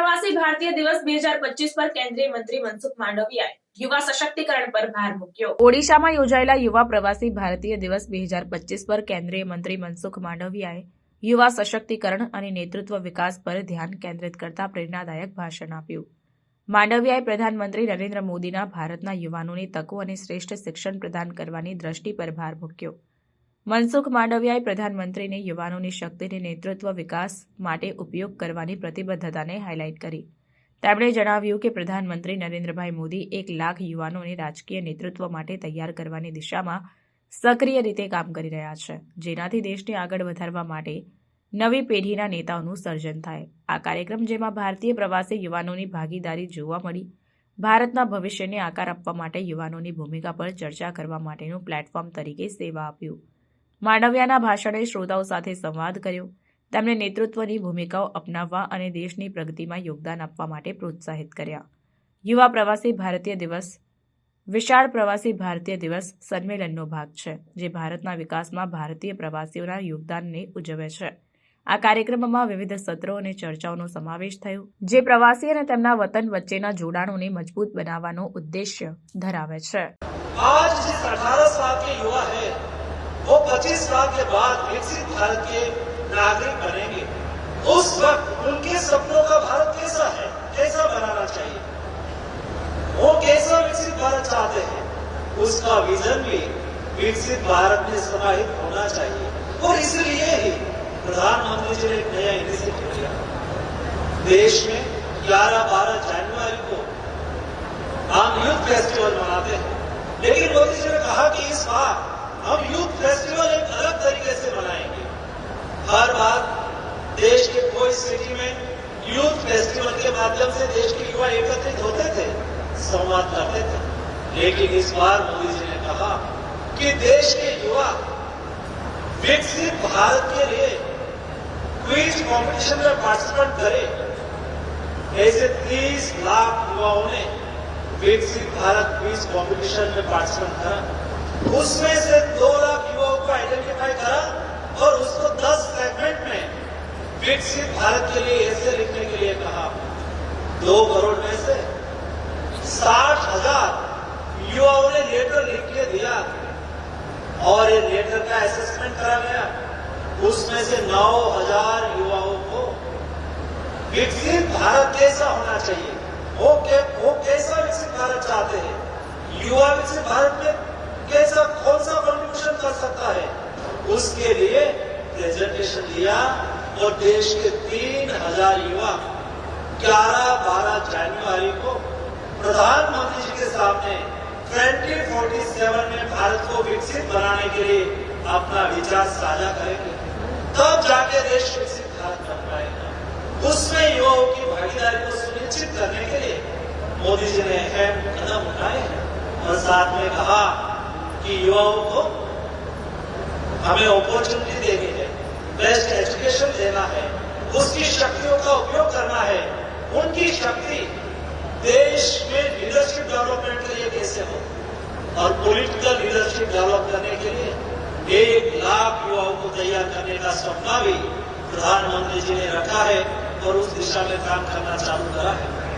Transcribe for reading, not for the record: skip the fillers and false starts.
प्रवासी भारतीय दिवस 2025 પર કેન્દ્રીય મંત્રી મનસુખ માંડવિયાએ યુવા સશક્તિકરણ પર ભાર મૂક્યો। ઓડિશામાં યોજાયેલા યુવા પ્રવાસી ભારતીય દિવસ 2025 પર કેન્દ્રીય મંત્રી મનસુખ માંડવિયાએ યુવા સશક્તિકરણ અને નેતૃત્વ વિકાસ પર ધ્યાન કેન્દ્રિત કરતા પ્રેરણાદાયક ભાષણ આપ્યું। માંડવિયાએ પ્રધાનમંત્રી નરેન્દ્ર મોદીના ભારતના યુવાનોને તકો અને શ્રેષ્ઠ શિક્ષણ પ્રદાન કરવાની દ્રષ્ટિ પર ભાર મૂક્યો। મનસુખ માંડવિયાએ પ્રધાનમંત્રીને યુવાનોની શક્તિને નેતૃત્વ વિકાસ માટે ઉપયોગ કરવાની પ્રતિબદ્ધતાને હાઇલાઇટ કરી। તેમણે જણાવ્યું કે પ્રધાનમંત્રી નરેન્દ્રભાઈ મોદી 1 લાખ યુવાનોને રાજકીય નેતૃત્વ માટે તૈયાર કરવાની દિશામાં સક્રિય રીતે કામ કરી રહ્યા છે, જેનાથી દેશને આગળ વધારવા માટે નવી પેઢીના નેતાઓનું સર્જન થાય। આ કાર્યક્રમ, જેમાં ભારતીય પ્રવાસી યુવાનોની ભાગીદારી જોવા મળી, ભારતના ભવિષ્યને આકાર આપવા માટે યુવાનોની ભૂમિકા પર ચર્ચા કરવા માટેનું પ્લેટફોર્મ તરીકે સેવા આપ્યું। માંડવિયાના ભાષણે શ્રોતાઓ સાથે સંવાદ કર્યો। તેમણે નેતૃત્વની ભૂમિકાઓ અપનાવવા અને દેશની પ્રગતિમાં યોગદાન આપવા માટે પ્રોત્સાહિત કર્યા। યુવા પ્રવાસી ભારતીય દિવસ વિશાળ પ્રવાસી ભારતીય દિવસ સંમેલનનો ભાગ છે, જે ભારતના વિકાસમાં ભારતીય પ્રવાસીઓના યોગદાનને ઉજવે છે। આ કાર્યક્રમમાં વિવિધ સત્રો અને ચર્ચાઓનો સમાવેશ થયો, જે પ્રવાસી અને તેમના વતન વચ્ચેના જોડાણોને મજબૂત બનાવવાનો ઉદ્દેશ્ય ધરાવે છે। आज जिस 18 साल के युवा है वो 25 साल के बाद विकसित भारत के नागरिक बनेंगे। उस वक्त उनके सपनों का भारत कैसा है, कैसा बनाना चाहिए, वो कैसा विकसित भारत चाहते हैं, उसका विजन भी विकसित भारत में समाहित होना चाहिए। और इसलिए ही प्रधानमंत्री जी ने एक नया इनिशिएटिव लिया। देश में 11-12 जनवरी को हम यूथ फेस्टिवल मनाते हैं, लेकिन मोदी जी ने कहा कि इस बार हम यूथ फेस्टिवल एक अलग तरीके से मनाएंगे। हर बार देश के कोई सिटी में यूथ फेस्टिवल के माध्यम से देश के युवा एकत्रित होते थे, संवाद करते थे, लेकिन इस बार मोदी जी ने कहा कि देश के युवा विकसित भारत के लिए क्विज कंपटीशन में पार्टिसिपेट करें। ऐसे 30 लाख युवाओं ने विकसित भारत क्विज कंपटीशन में पार्टिसिपेट करा। उसमें से 2 लाख युवाओं को आइडेंटिफाई करा और उसको 10 सेगमेंट में विकसित भारत के लिए ऐसे लिखने के लिए कहा। 2 करोड़ में से 60,000 युवाओं ने लेटर लिख के दिया और ये लेटर का असेसमेंट करा गया। उसमें से 9,000 युवाओं को विकसित भारत कैसा होना चाहिए, वो कैसा विकसित भारत चाहते हैं, युवा विकसित भारत में कैसा कौन सा कंट्रीब्यूशन कर सकता है, उसके लिए प्रेजेंटेशन दिया। और देश के 3,000 युवा 11-12 जनवरी को प्रधानमंत्री जी के सामने 2047 में भारत को विकसित बनाने के लिए अपना विचार साझा करेंगे। तब जाके देश विकसित भारत बन पाएगा। उसमें युवाओं की भागीदारी को सुनिश्चित करने के लिए मोदी जी ने अहम कदम उठाए हैं और साथ में कहा कि युवाओं को हमें अपॉर्चुनिटी देनी है, बेस्ट एजुकेशन देना है, उसकी शक्तियों का उपयोग करना है। उनकी शक्ति देश में लीडरशिप डेवलपमेंट के लिए कैसे हो और पॉलिटिकल लीडरशिप डेवलप करने के लिए 1 लाख युवाओं को तैयार करने का सपना भी प्रधानमंत्री जी ने रखा है और उस दिशा में काम करना चालू करा है।